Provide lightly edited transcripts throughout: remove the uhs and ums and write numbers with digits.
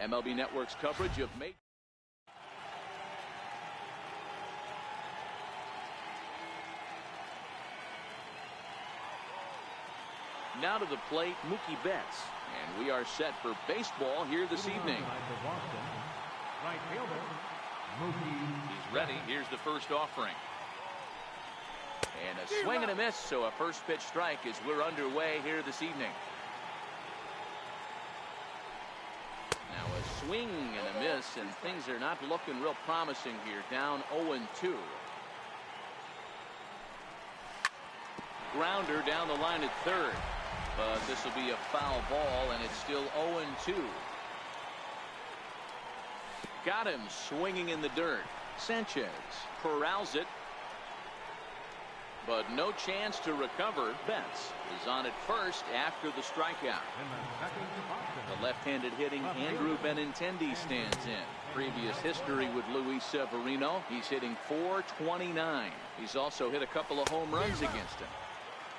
MLB Network's coverage of May. Now to the plate, Mookie Betts. And we are set for baseball here this evening. Right fielder, Mookie. He's ready. Here's the first offering. And a swing and a miss, so a first pitch strike as we're underway here this evening. Now a swing and a miss, and things are not looking real promising here. Down 0-2. Grounder down the line at third. But this will be a foul ball, and it's still 0-2. Got him swinging in the dirt. Sanchez corrals it, but no chance to recover. Betts is on at first after the strikeout. The left-handed hitting Andrew Benintendi stands in. Previous history with Luis Severino. He's hitting .429. He's also hit a couple of home runs against him.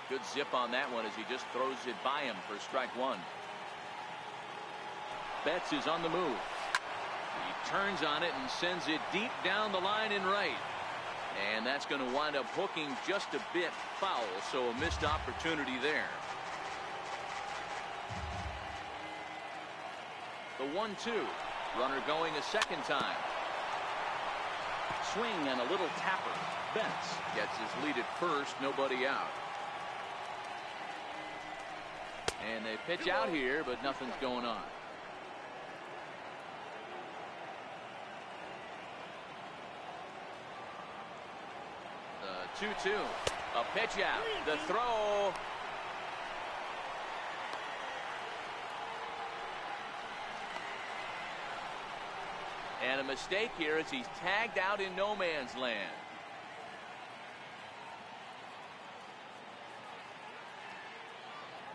Good zip on that one as he just throws it by him for strike one. Betts is on the move. He turns on it and sends it deep down the line in right. And that's going to wind up hooking just a bit foul, so a missed opportunity there. The 1-2. Runner going a second time. Swing and a little tapper. Betts gets his lead at first, nobody out. And they pitch out here, but nothing's going on. The 2-2. A pitch out. The throw. And a mistake here as he's tagged out in no man's land.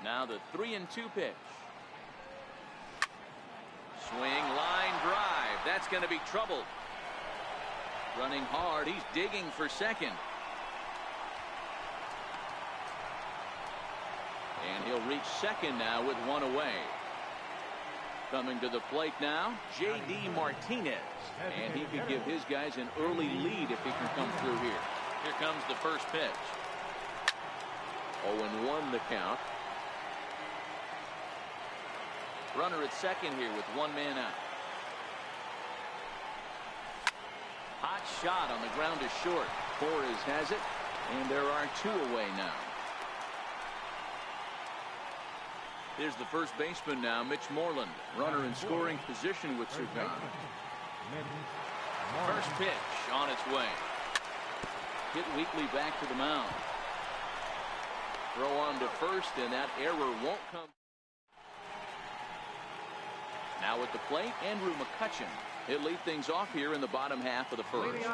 Now the 3-2 pitch. Swing, line drive. That's going to be trouble. Running hard. He's digging for second. And he'll reach second now with one away. Coming to the plate now, J.D. Martinez. And he could give his guys an early lead if he can come through here. Here comes the first pitch. 0-1 the count. Runner at second here with one man out. Hot shot on the ground is short. Torres has it, and there are two away now. Here's the first baseman now, Mitch Moreland. Runner in scoring position with Sugan. First pitch on its way. Hit weakly back to the mound. Throw on to first, and that error won't come. Now at the plate, Andrew McCutchen. He'll lead things off here in the bottom half of the first.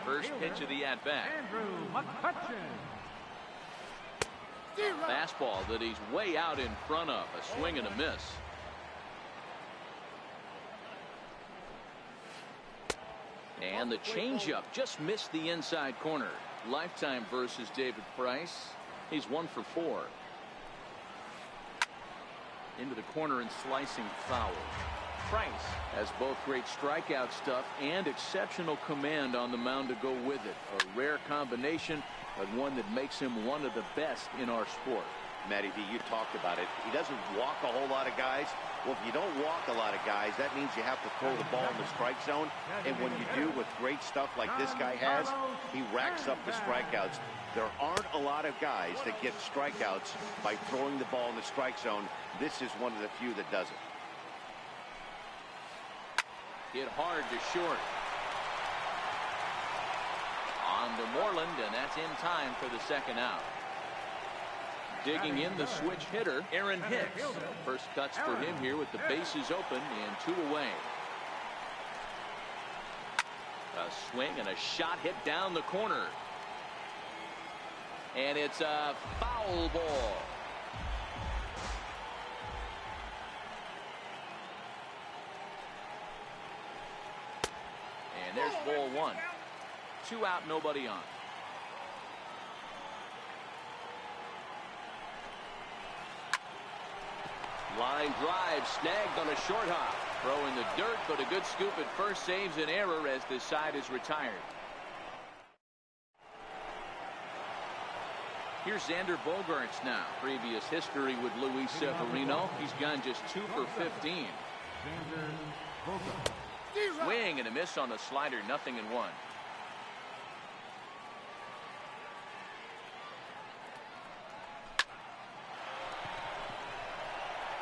First pitch of the at-bat. Andrew McCutchen. Fastball that he's way out in front of. A swing and a miss. And the changeup just missed the inside corner. Lifetime versus David Price. He's 1 for 4. Into the corner and slicing foul. Price has both great strikeout stuff and exceptional command on the mound to go with it. A rare combination, but one that makes him one of the best in our sport. Matty D, you talked about it. He doesn't walk a whole lot of guys. Well, if you don't walk a lot of guys, that means you have to throw the ball in the strike zone. And when you do with great stuff like this guy has, he racks up the strikeouts. There aren't a lot of guys that get strikeouts by throwing the ball in the strike zone. This is one of the few that does it. Hit hard to short. On to Moreland, and that's in time for the second out. Digging in the switch hitter, Aaron Hicks. First cuts for him here with the bases open and 2 away. A swing and a shot hit down the corner. And it's a foul ball. And there's ball 1. 2 out, nobody on. Line drive snagged on a short hop. Throw in the dirt, but a good scoop at first saves an error as the side is retired. Here's Xander Bogaerts now. Previous history with Luis Severino. He's gone just 2 for 15. Swing and a miss on the slider, 0-1.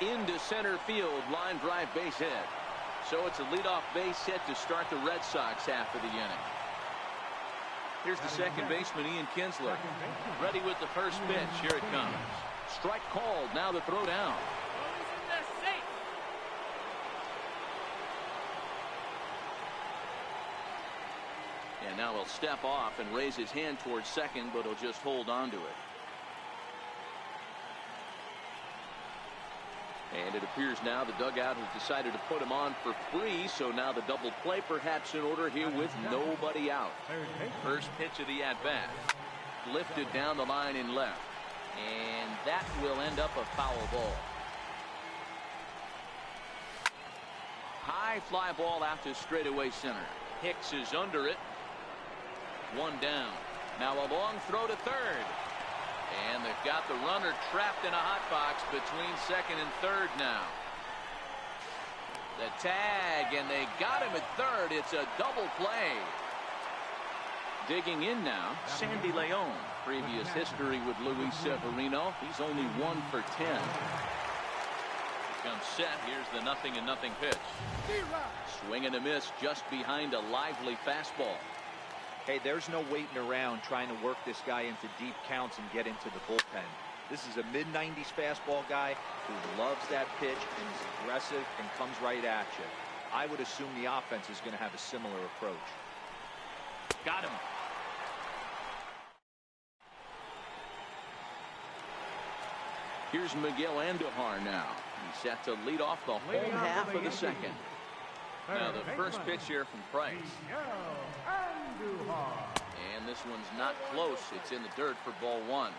Into center field, line drive base hit. So it's a leadoff base hit to start the Red Sox half of the inning. Here's the second baseman, Ian Kinsler. Ready with the first pitch. Here it comes. Strike called. Now the throw down. And now he'll step off and raise his hand towards second, but he'll just hold on to it. And it appears now the dugout has decided to put him on for free, so now the double play perhaps in order here with nobody out. First pitch of the at-bat. Lifted down the line in left. And that will end up a foul ball. High fly ball out to straightaway center. Hicks is under it. One down. Now a long throw to third. And they've got the runner trapped in a hot box between second and third now. The tag, and they got him at third. It's a double play. Digging in now, Sandy Leon. Previous history with Luis Severino. He's only 1 for 10. Comes set. Here's the 0-0 pitch. Swing and a miss just behind a lively fastball. Hey, there's no waiting around trying to work this guy into deep counts and get into the bullpen. This is a mid-90s fastball guy who loves that pitch and is aggressive and comes right at you. I would assume the offense is going to have a similar approach. Got him. Here's Miguel Andujar now. He's set to lead off the home half of the second. Now the first pitch here from Price. And this one's not close. It's in the dirt for ball one.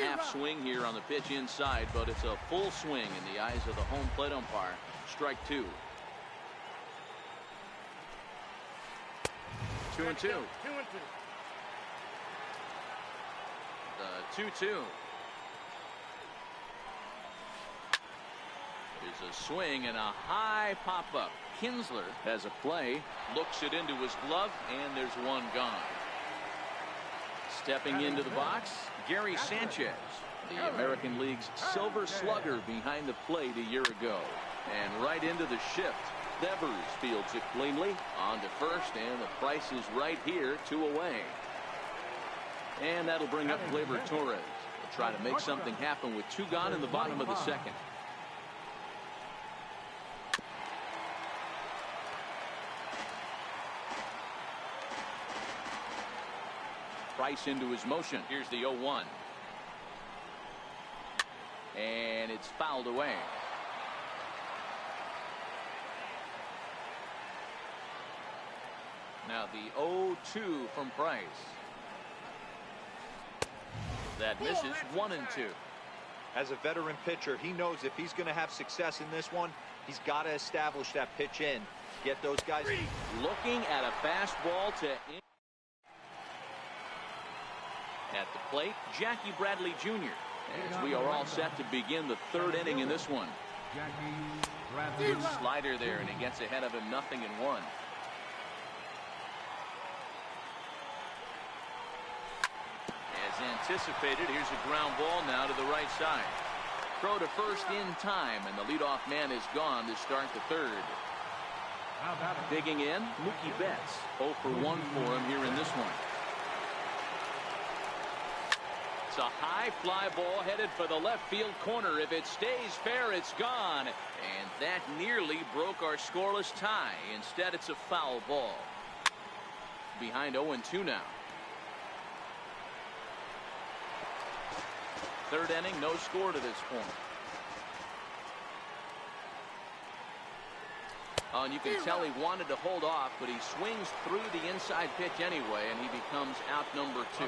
Half swing here on the pitch inside, but it's a full swing in the eyes of the home plate umpire. Strike two. 2-2. The 2-2 is a swing and a high pop-up. Kinsler has a play, looks it into his glove, and there's one gone. Stepping into the box, Gary Sanchez, the American League's Silver Slugger, behind the plate a year ago. And right into the shift. Devers fields it cleanly on to first, and the Price is right here, 2 away. And that'll bring up Gleyber Torres. They'll try to make something happen with 2 gone in the bottom of the second. Price into his motion. Here's the 0-1. And it's fouled away. Now the 0-2 from Price. That misses. 1-2. As a veteran pitcher, he knows if he's going to have success in this one, he's got to establish that pitch in. Get those guys. Looking at a fastball to at the plate, Jackie Bradley Jr. As we are all set to begin the third inning in this one. Good slider there, and he gets ahead of him 0-1. As anticipated, here's a ground ball now to the right side. Throw to first in time, and the leadoff man is gone to start the third. Digging in, Mookie Betts. 0 for 1 for him here in this one. It's a high fly ball headed for the left field corner. If it stays fair, it's gone. And that nearly broke our scoreless tie. Instead, it's a foul ball. Behind 0-2 now. Third inning, no score to this point. Oh, and you can tell he wanted to hold off, but he swings through the inside pitch anyway, and he becomes out number 2.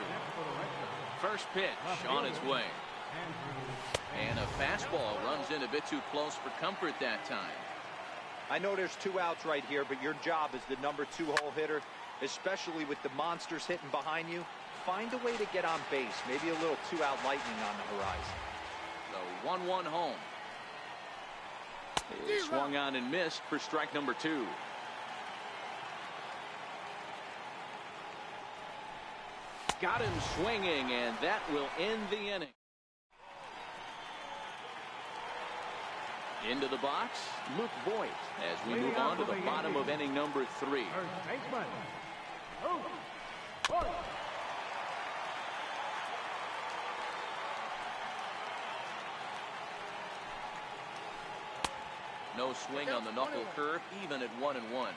First pitch on its way. And a fastball runs in a bit too close for comfort that time. I know there's 2 outs right here, but your job as the number 2 hole hitter, especially with the monsters hitting behind you, find a way to get on base. Maybe a little 2-out lightning on the horizon. The 1-1 home. He swung on and missed for strike number 2. Got him swinging, and that will end the inning. Into the box, Luke Voit, as we move on to the bottom of inning number 3. No swing on the knuckle curve, even at 1-1.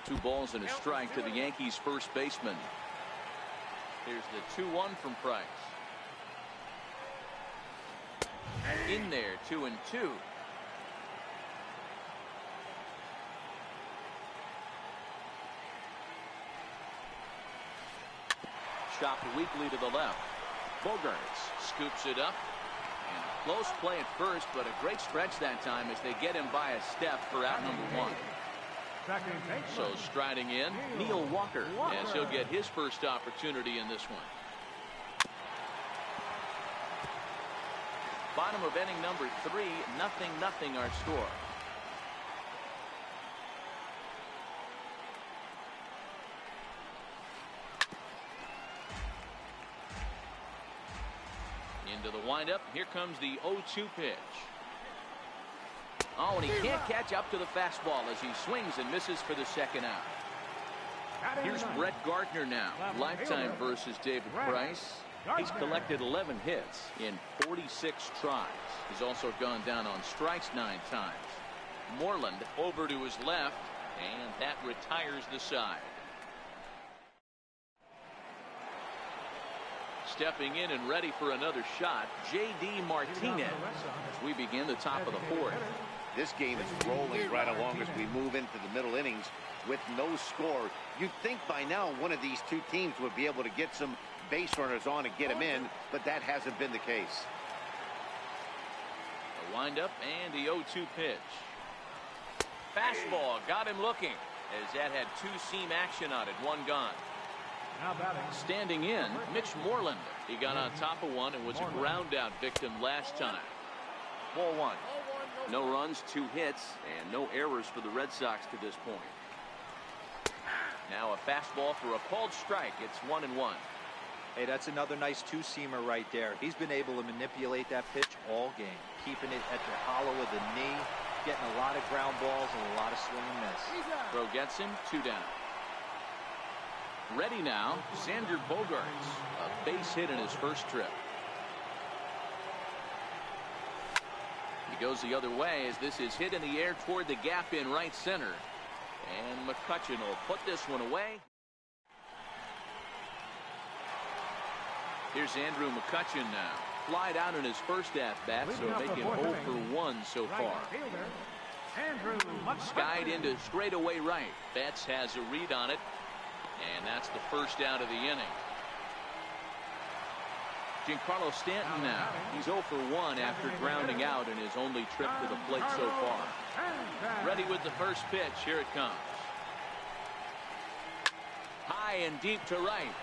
Two balls and a strike to the Yankees' first baseman. Here's the 2-1 from Price. In there, 2-2. Chopped weakly to the left. Bogaerts scoops it up. And close play at first, but a great stretch that time as they get him by a step for out number 1. So striding in, Neil Walker, as he'll get his first opportunity in this one. Bottom of inning number 3, 0-0 our score. Into the windup. Here comes the 0-2 pitch. Oh, and he can't catch up to the fastball as he swings and misses for the second out. Here's Brett Gardner now. Lifetime versus David Price. He's collected 11 hits in 46 tries. He's also gone down on strikes 9 times. Moreland over to his left, and that retires the side. Stepping in and ready for another shot, J.D. Martinez, as we begin the top of the 4th. This game is rolling right along as we move into the middle innings with no score. You'd think by now one of these two teams would be able to get some base runners on and get them in, but that hasn't been the case. The windup and the 0-2 pitch. Fastball got him looking as that had 2-seam action on it, 1 gone. Standing in, Mitch Moreland. He got on top of one and was a ground out victim last time. Ball 1. No runs, 2 hits, and no errors for the Red Sox to this point. Now a fastball for a called strike. It's 1-1. Hey, that's another nice 2-seamer right there. He's been able to manipulate that pitch all game, keeping it at the hollow of the knee, getting a lot of ground balls and a lot of swing and miss. Throw gets him, 2 down. Ready now, Xander Bogaerts, a base hit in his first trip. He goes the other way as this is hit in the air toward the gap in right center. And McCutchen will put this one away. Here's Andrew McCutchen now. Flied out in his first at-bat, so making 0 for 1 so far. Skied into straightaway right. Betts has a read on it. And that's the first out of the inning. Giancarlo Stanton now. He's 0 for 1 after grounding out in his only trip to the plate so far. Ready with the first pitch. Here it comes. High and deep to right.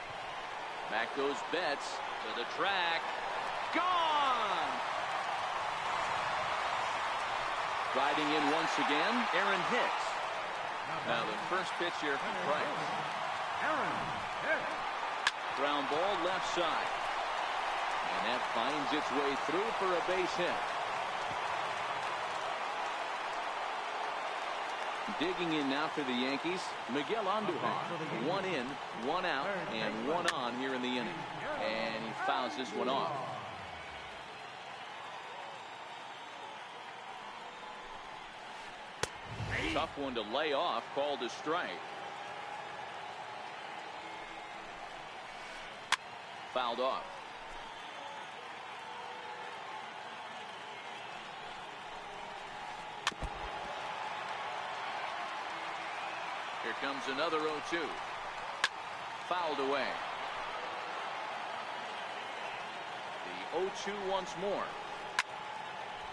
Back goes Betts to the track. Gone! Riding in once again, Aaron Hicks. Now the first pitch here from Price. Ground ball left side. And that finds its way through for a base hit. Digging in now for the Yankees, Miguel Andujar. 1 in, 1 out, and 1 on here in the inning. And he fouls this one off. Tough one to lay off, called a strike. Fouled off. Here comes another 0-2. Fouled away. The 0-2 once more.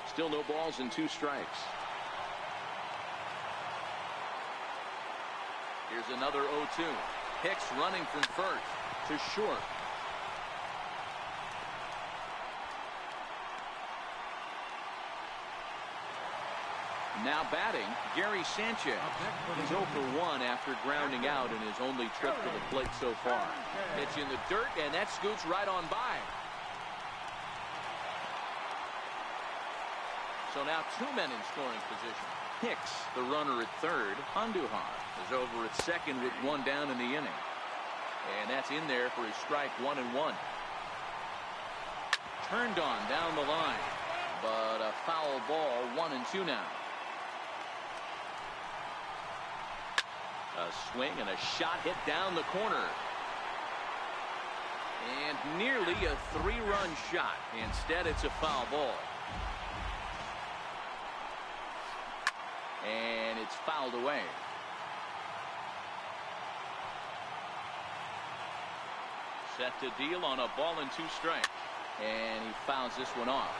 Still no balls and 2 strikes. Here's another 0-2. Hicks running from first to short. Now batting, Gary Sanchez. He's 0 for 1 after grounding out in his only trip to the plate so far. Pitch in the dirt, and that scoots right on by. So now 2 men in scoring position. Hicks, the runner at third. Andujar is over at second with 1 down in the inning. And that's in there for his strike 1-1. Turned on down the line, but a foul ball, 1-2 now. A swing and a shot hit down the corner. And nearly a 3-run shot. Instead, it's a foul ball. And it's fouled away. Set to deal on a ball and 2 strikes. And he fouls this one off.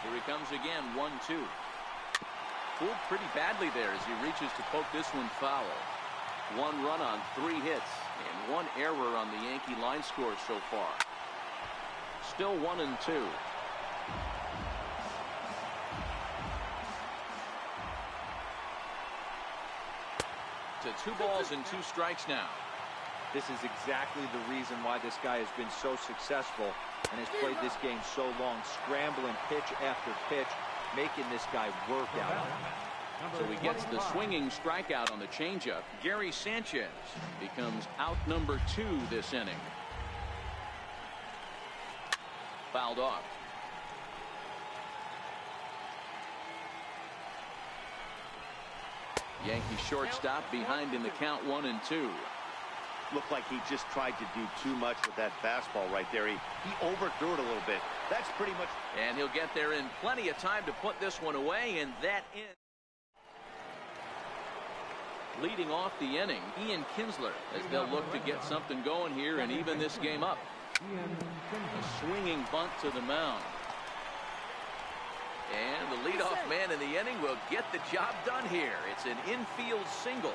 Here he comes again, 1-2. Fooled pretty badly there as he reaches to poke this one foul. 1 run on 3 hits and 1 error on the Yankee line score so far. Still 1-2. To 2 balls and 2 strikes now. This is exactly the reason why this guy has been so successful and has played this game so long, scrambling pitch after pitch, making this guy work out. So he gets the swinging strikeout on the changeup. Gary Sanchez becomes out number 2 this inning. Fouled off. Yankee shortstop behind in the count 1-2. Looked like he just tried to do too much with that fastball right there. He overthrew it a little bit. That's pretty much. And he'll get there in plenty of time to put this one away, and that ends. Leading off the inning, Ian Kinsler, as they'll look to get something going here and even this game up. A swinging bunt to the mound. And the leadoff man in the inning will get the job done here. It's an infield single.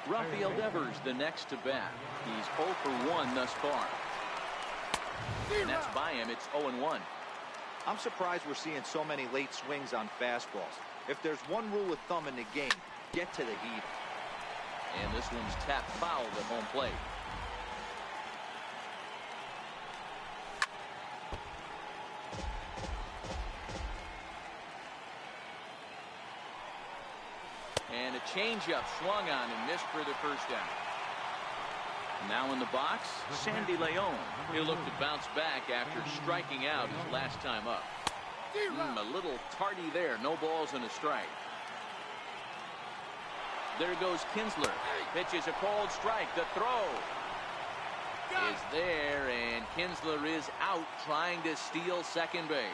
Rafael Devers the next to bat. He's 0 for 1 thus far. And that's by him. It's 0-1. I'm surprised we're seeing so many late swings on fastballs. If there's one rule of thumb in the game, get to the heat. And this one's tapped foul at home plate. And a changeup swung on and missed for the first down. Now in the box, Sandy Leon. He'll look to bounce back after striking out his last time up. A little tardy there. No balls and a strike. There goes Kinsler. Pitches a cold strike. The throw is there, and Kinsler is out trying to steal second base.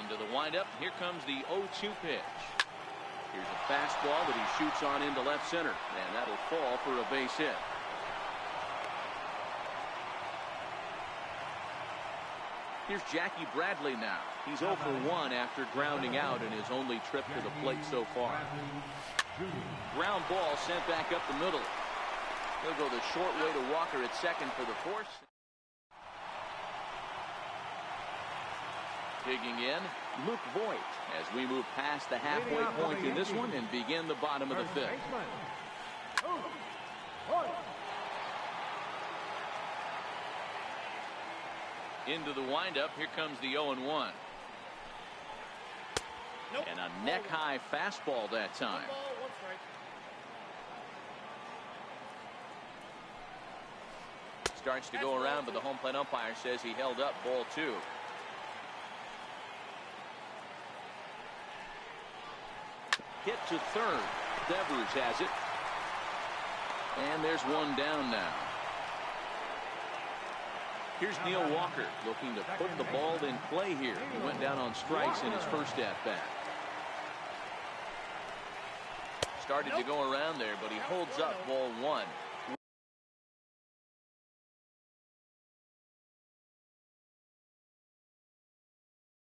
Into the windup. Here comes the 0-2 pitch. Here's a fastball that he shoots on into left center, and that'll fall for a base hit. Here's Jackie Bradley now. He's 0 for 1 after grounding out in his only trip to the plate so far. Ground ball sent back up the middle. He'll go the short way to Walker at second for the force. Digging in, Luke Voigt, as we move past the halfway point in this one and begin the bottom of the 5th. Into the windup, here comes the 0-1. And a neck-high fastball that time. Starts to go around, but the home plate umpire says he held up ball 2. Hit to third. Devers has it. And there's one down now. Here's Neil Walker looking to put the ball in play here. He went down on strikes in his first at-bat. Started to go around there, but he holds up ball one.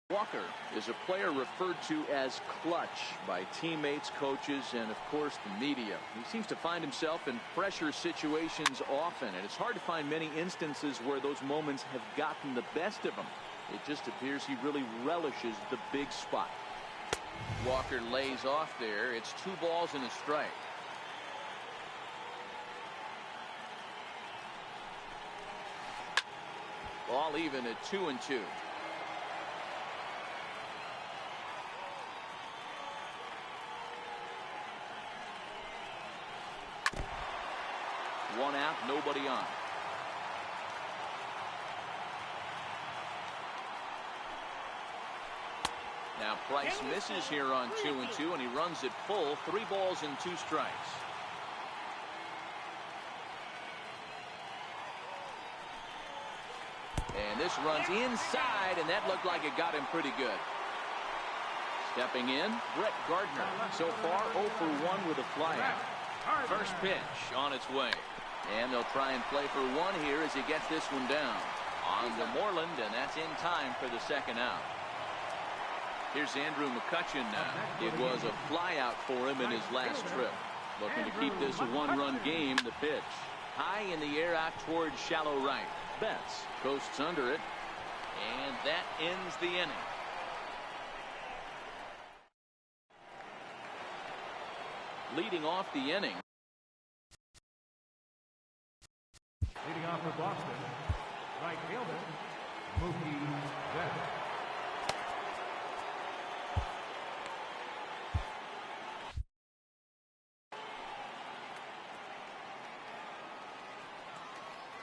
Walker is a player referred to as clutch by teammates, coaches, and of course the media. He seems to find himself in pressure situations often, and it's hard to find many instances where those moments have gotten the best of him. It just appears he really relishes the big spot. Walker lays off there. It's 2 balls and a strike. Ball even at 2-2. One out, nobody on. Now Price misses here on 2-2, and he runs it full. 3 balls and 2 strikes. And this runs inside, and that looked like it got him pretty good. Stepping in, Brett Gardner. So far 0 for 1 with a flyout. First pitch on its way. And they'll try and play for 1 here as he gets this one down. On to Moreland, and that's in time for the second out. Here's Andrew McCutchen now. It was a flyout for him in his last trip. Looking to keep this a 1-run game. The pitch high in the air out towards shallow right. Betts coasts under it, and that ends the inning. Leading off the inning. Leading off for Boston, right fielder, Mookie Betts.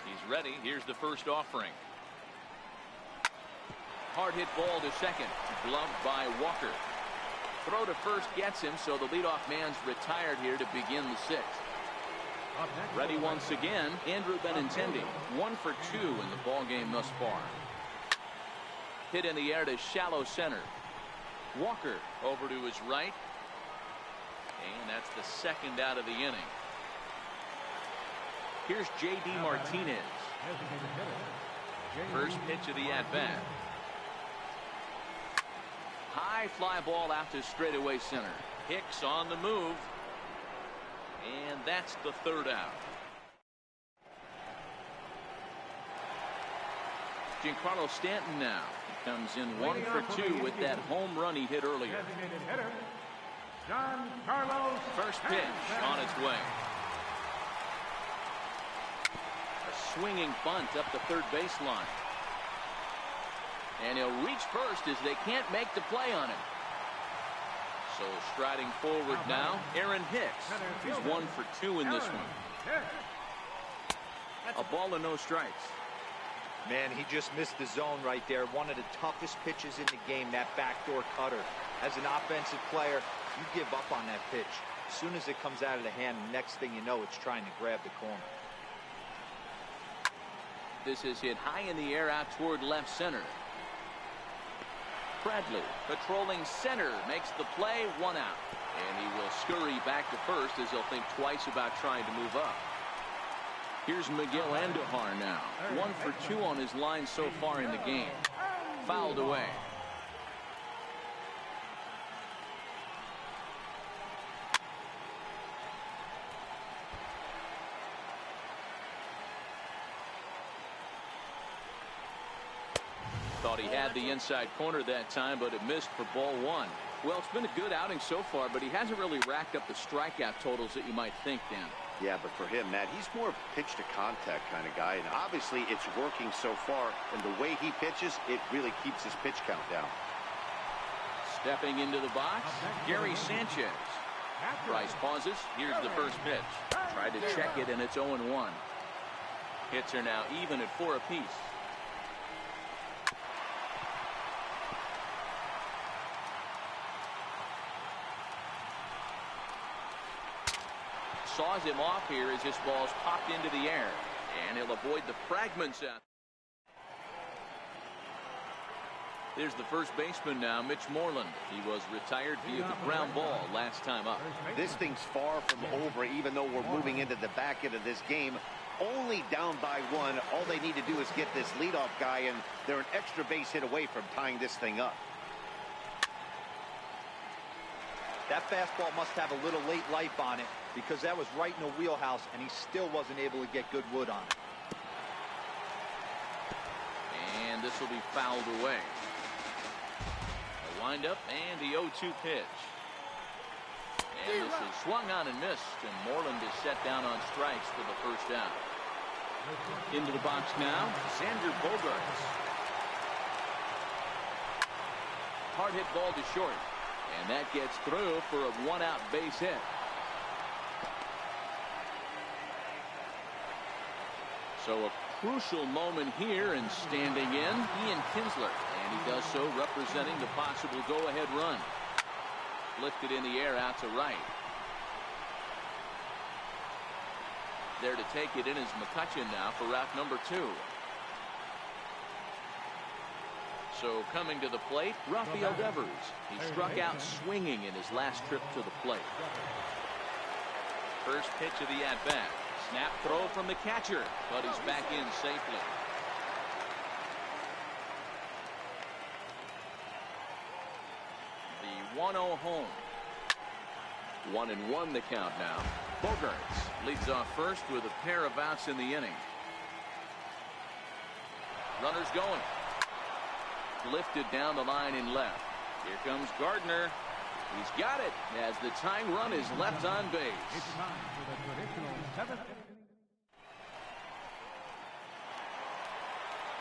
He's ready. Here's the first offering. Hard hit ball to second. Gloved by Walker. Throw to first gets him, so the leadoff man's retired here to begin the 6th. Ready once again, Andrew Benintendi. 1 for 2 in the ball game thus far. Hit in the air to shallow center. Walker over to his right. And that's the second out of the inning. Here's J.D. Martinez. First pitch of the at-bat. High fly ball out to straightaway center. Hicks on the move. And that's the third out. Giancarlo Stanton now. He comes in 1 for 2 with that home run he hit earlier. First pitch on its way. A swinging bunt up the third baseline. And he'll reach first as they can't make the play on him. So striding forward now, Aaron Hicks. He's 1 for 2 in this one. A ball and no strikes. Man, he just missed the zone right there. One of the toughest pitches in the game, that backdoor cutter. As an offensive player, you give up on that pitch. As soon as it comes out of the hand, next thing you know, it's trying to grab the corner. This is hit high in the air out toward left center. Bradley patrolling center makes the play. 1 out. And he will scurry back to first as he'll think twice about trying to move up. Here's Miguel Andujar now. 1 for 2 on his line so far in the game. Fouled away. Thought he had the inside corner that time, but it missed for ball 1. Well, it's been a good outing so far, but he hasn't really racked up the strikeout totals that you might think, Dan. Yeah, but for him, Matt, he's more of a pitch to contact kind of guy, and obviously it's working so far, and the way he pitches, it really keeps his pitch count down. Stepping into the box, Gary Sanchez. Price pauses. Here's the first pitch. Tried to check it, and it's 0-1. Hits are now even at 4 apiece. saws him off here as this ball's popped into the air. And he'll avoid the fragments out. There's the first baseman now, Mitch Moreland. He was retired via the ground ball last time up. This thing's far from over, even though we're moving into the back end of this game. Only down by one. All they need to do is get this leadoff guy, and they're an extra base hit away from tying this thing up. That fastball must have a little late life on it, because that was right in the wheelhouse, and he still wasn't able to get good wood on it. And this will be fouled away. A windup and the 0-2 pitch. And this is swung on and missed, and Moreland is set down on strikes for the first out. Into the box now, Xander Bogaerts. Hard hit ball to short, and that gets through for a one-out base hit. So a crucial moment here, and standing in, Ian Kinsler, and he does so representing the possible go-ahead run. Lifted in the air out to right. There to take it in is McCutchen now for route number 2. So coming to the plate, Rafael Devers. He struck out swinging in his last trip to the plate. First pitch of the at-bat. Snap throw from the catcher, but he's back in safely. The 1-0 home. 1-1 the count now. Bogaerts leads off first with a pair of outs in the inning. Runners going. Lifted down the line in left. Here comes Gardner. He's got it as the tying run is left on base. It's time for the traditional 7th inning.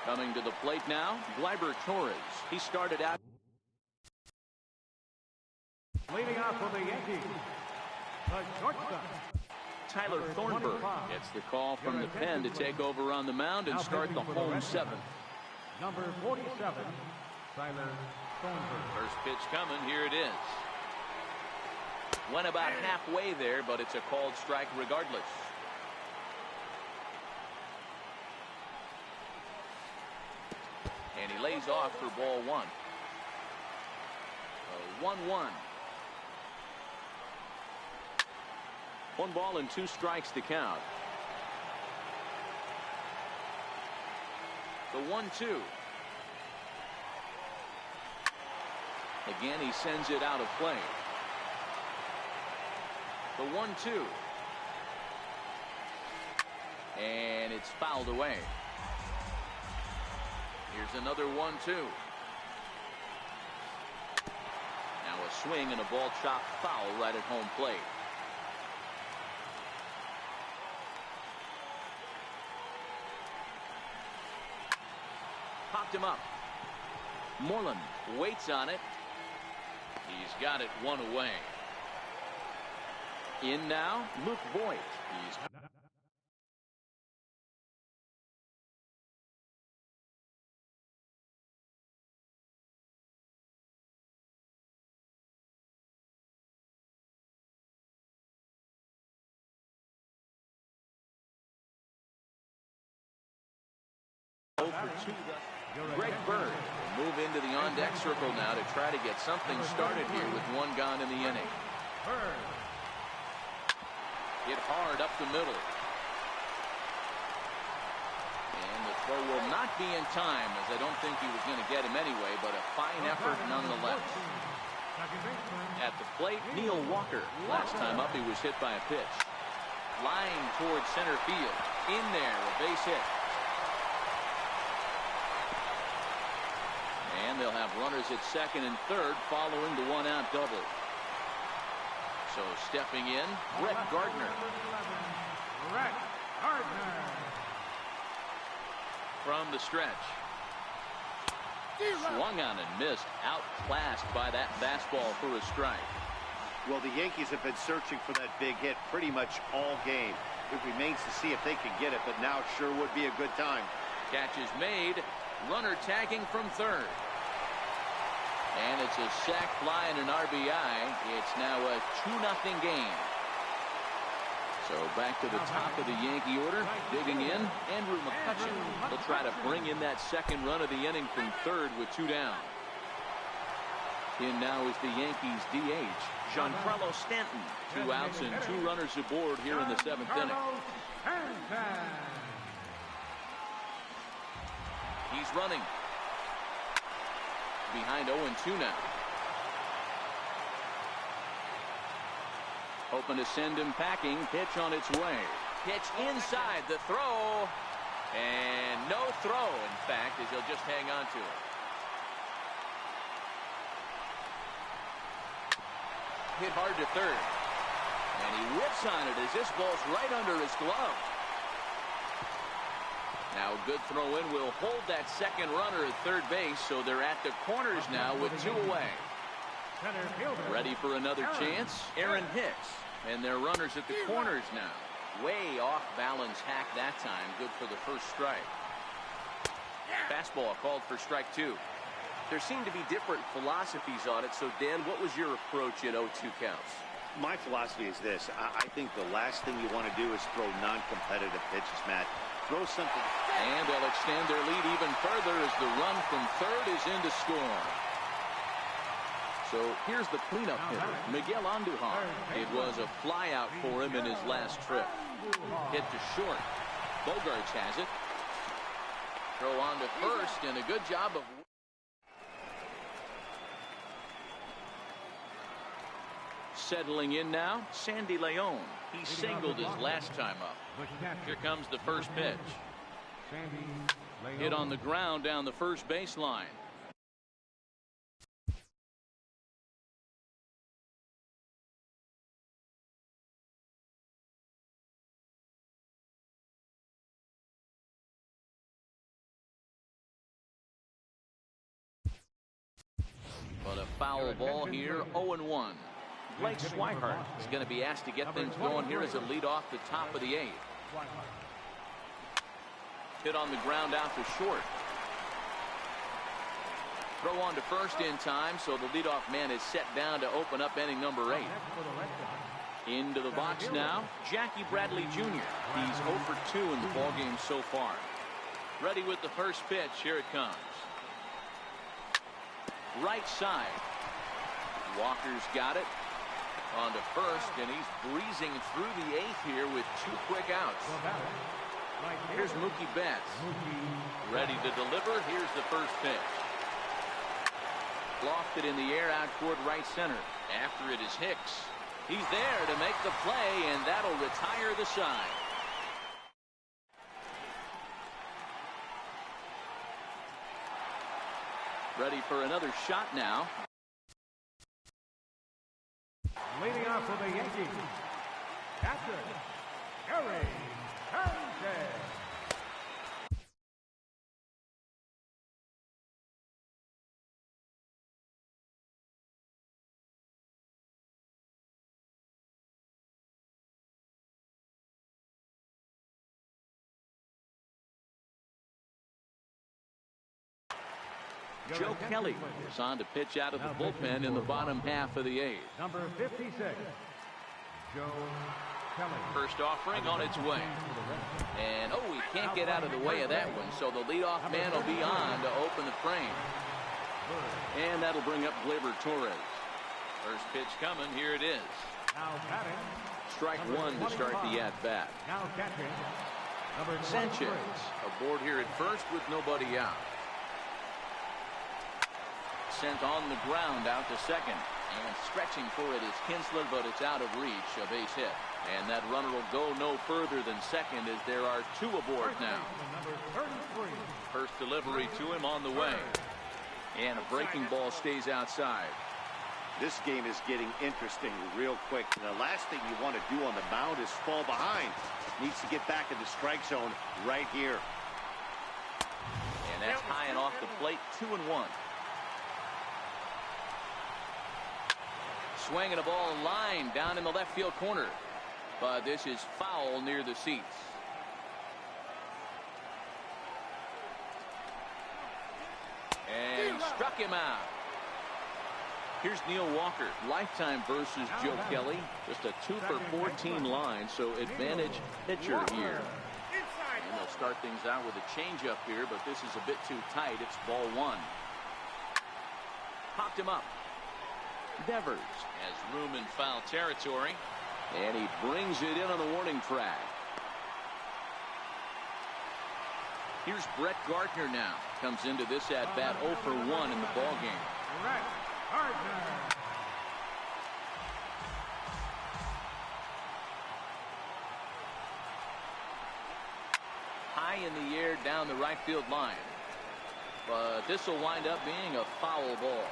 Coming to the plate now, Gleyber Torres. He started out. Leading off for the Yankees, the shortstop, Tyler Thornburg gets the call from the pen to take over on the mound and start the home 7th. Number 47, Tyler Thornburg. First pitch coming. Here it is. Went about halfway there, but it's a called strike regardless. And he lays off for ball 1. 1-1. 1 ball and 2 strikes to count. The 1-2. Again, he sends it out of play. The 1-2. And it's fouled away. Here's another 1-2. Now a swing and a ball chopped foul right at home plate. Popped him up. Moreland waits on it. He's got it 1 away. In now, Luke Voigt. He's for 2. Greg Bird will move into the on-deck circle now to try to get something started here with 1 gone in the inning. Hit hard up the middle. And the throw will not be in time, as I don't think he was going to get him anyway, but a fine effort nonetheless. At the plate, Neil Walker. Last time up, he was hit by a pitch. Flying towards center field. In there, a base hit. And they'll have runners at second and third following the 1-out double. So stepping in, Brett Gardner. Brett Gardner. From the stretch. Swung on and missed. Outclassed by that fastball for a strike. Well, the Yankees have been searching for that big hit pretty much all game. It remains to see if they can get it, but now sure would be a good time. Catch is made. Runner tagging from third. And it's a sac fly and an RBI. It's now a 2-0 game. So back to the top of the Yankee order. Digging in, Andrew McCutchen. He'll try to bring in that second run of the inning from third with 2 down. In now is the Yankees DH, Giancarlo Stanton. 2 outs and 2 runners aboard here in the 7th inning. He's running. Behind 0-2 now. Hoping to send him packing. Pitch on its way. Pitch inside the throw. And no throw, in fact, as he'll just hang on to it. Hit hard to third. And he whips on it as this ball's right under his glove. Now a good throw in will hold that second runner at third base, so they're at the corners now with 2 away. Ready for another chance, Aaron Hicks. And they're runners at the corners now. Way off balance hack that time. Good for the first strike. Fastball called for strike 2. There seem to be different philosophies on it. So, Dan, what was your approach at 0-2 counts? My philosophy is this. I think the last thing you want to do is throw non-competitive pitches, Matt. Throw something. And they'll extend their lead even further as the run from third is in to score. So here's the cleanup hitter, Miguel Andujar. It was a flyout for him in his last trip. Hit to short. Bogarts has it. Throw on to first, and a good job of... Settling in now, Sandy Leon. He singled his last time up. Here comes the first pitch. Hit on the ground down the first baseline. But a foul ball here, 0-1. Blake Swihart is going to be asked to get things going here as a lead off the top of the 8th. Hit on the ground out to short. Throw on to first in time, so the leadoff man is set down to open up inning number 8. Into the box now, Jackie Bradley Jr. He's 0 for 2 in the ballgame so far. Ready with the first pitch. Here it comes. Right side. Walker's got it. On to first, and he's breezing through the 8th here with 2 quick outs. Here's Mookie Betts. Ready to deliver. Here's the first pitch. Lofted in the air out toward right center. After it is Hicks. He's there to make the play, and that'll retire the side. Ready for another shot now. Leading off for the Yankees, Captain Gary Sanchez. Joe Kelly is on to pitch out of the bullpen in the bottom half of the 8th. Number 56, Joe Kelly. First offering on its way. And, he can't get out of the way of that one, so the leadoff man will be on to open the frame. And that'll bring up Gleyber Torres. First pitch coming. Here it is. Now batting. Strike 1 to start the at-bat. Now catching. Number Sanchez aboard here at first with nobody out. Sent on the ground out to second, and stretching for it is Kinsler, but it's out of reach. A base hit, and that runner will go no further than second as there are 2 aboard now. Number 33. First delivery to him on the way, and a breaking ball stays outside. This game is getting interesting real quick. The last thing you want to do on the mound is fall behind. Needs to get back in the strike zone right here. And that's high and off the plate. 2-1. Swinging a ball line down in the left field corner, but this is foul near the seats. And struck him out. Here's Neil Walker, lifetime versus Joe Kelly. Just a 2 for 14 line, so advantage pitcher here. And they'll start things out with a changeup here, but this is a bit too tight. It's ball 1. Popped him up. Devers has room in foul territory, and he brings it in on the warning track. Here's Brett Gardner now. Comes into this at-bat 0 for 1 in the ballgame. Brett Gardner. High in the air down the right field line. But this will wind up being a foul ball.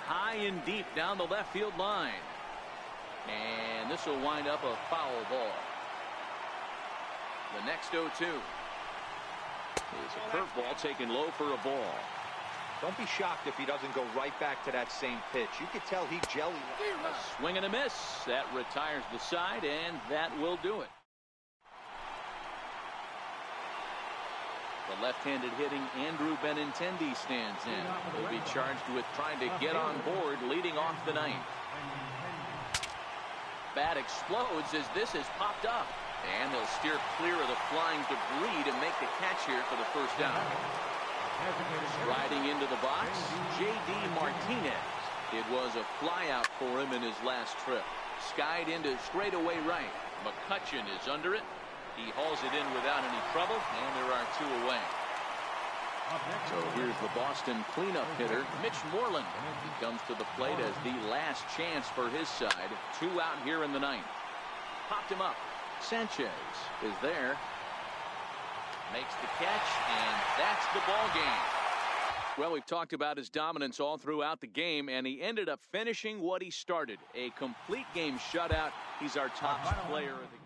High and deep down the left field line. And this will wind up a foul ball. The next 0-2 is a curveball taken low for a ball. Don't be shocked if he doesn't go right back to that same pitch. You could tell he jelly. A swing and a miss. That retires the side, and that will do it. The left-handed hitting Andrew Benintendi stands in. He'll be charged with trying to get on board leading off the ninth. Bat explodes as this has popped up. And they'll steer clear of the flying debris to make the catch here for the first down. Striding into the box, J.D. Martinez. It was a flyout for him in his last trip. Skied into straightaway right. McCutchen is under it. He hauls it in without any trouble, and there are 2 away. So here's the Boston cleanup hitter, Mitch Moreland. He comes to the plate as the last chance for his side. 2 out here in the ninth. Popped him up. Sanchez is there. Makes the catch, and that's the ball game. Well, we've talked about his dominance all throughout the game, and he ended up finishing what he started. A complete game shutout. He's our top player of the game.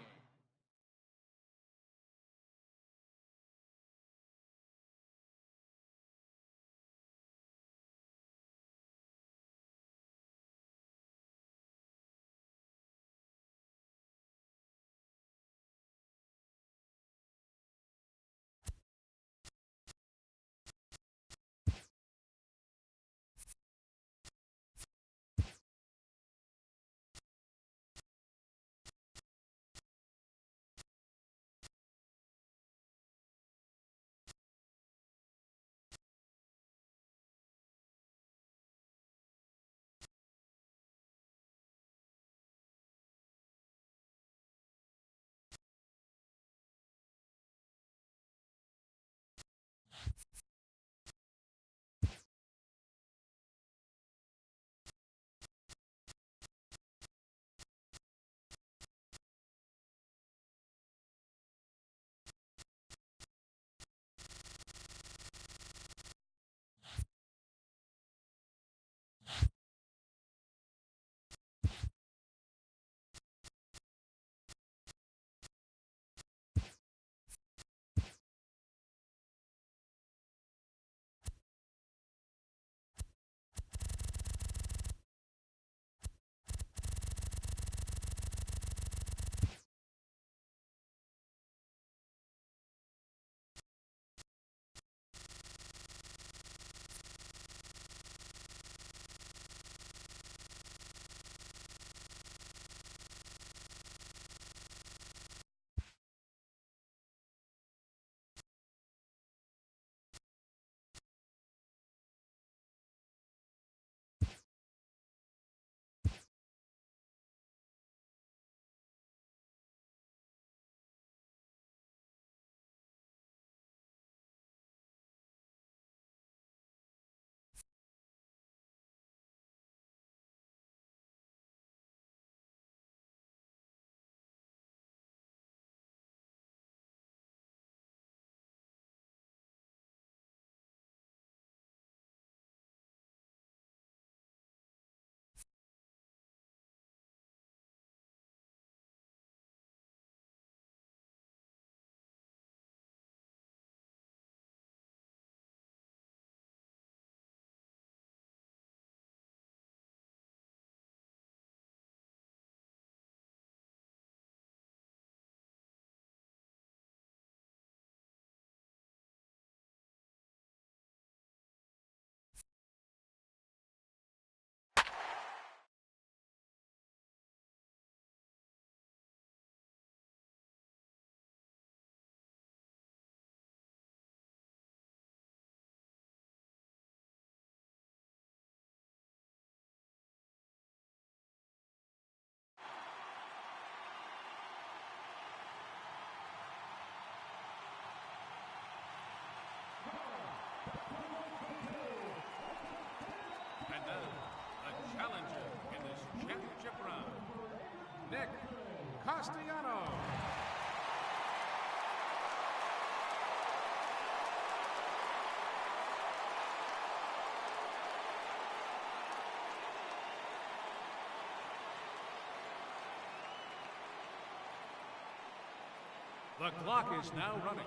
Nick Castellanos. The clock is now running.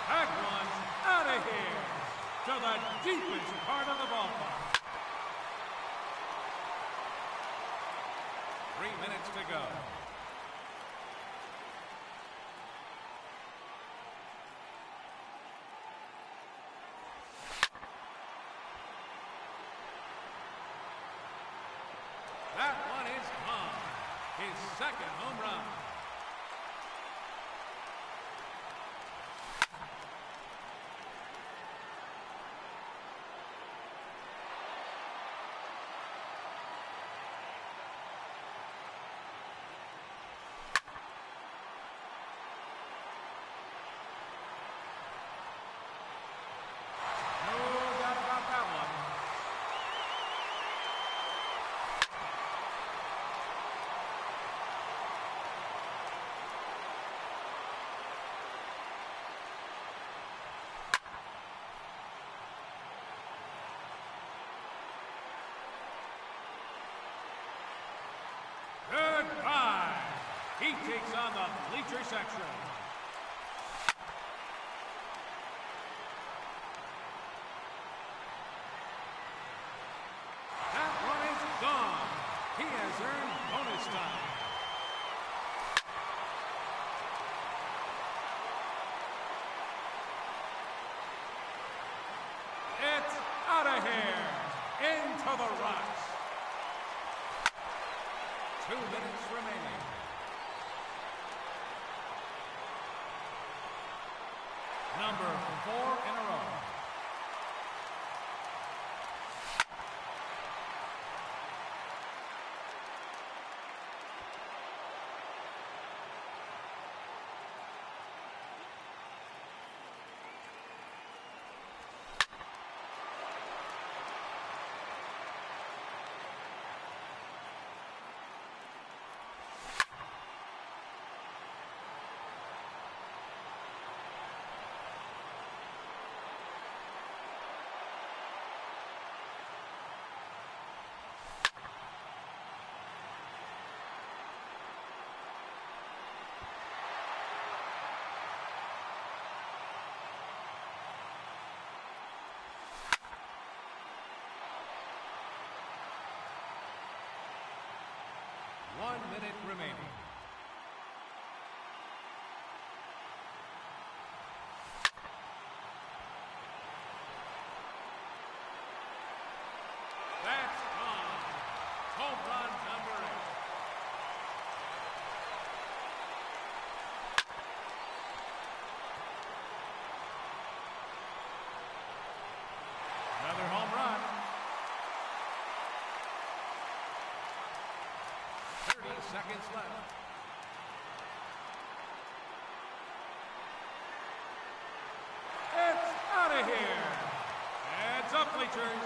That one's out of here to the deepest part of the ballpark. 3 minutes to go. That one is gone. His second home run. No doubt about that one. Goodbye. He takes on the bleacher section. That one is gone. He has earned bonus time. It's out of here. Into the rocks. 2 minutes remaining. Number 4 in a row. One minute remaining. That's gone. Home run number 8. Another home run. 30 seconds left. It's out of here. Heads up, bleachers.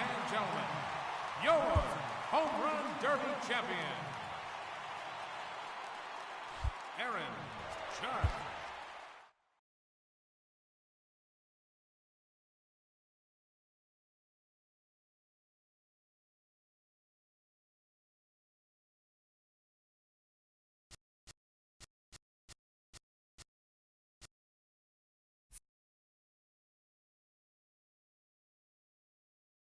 and gentlemen, your Home Run Derby champion, Aaron Judge.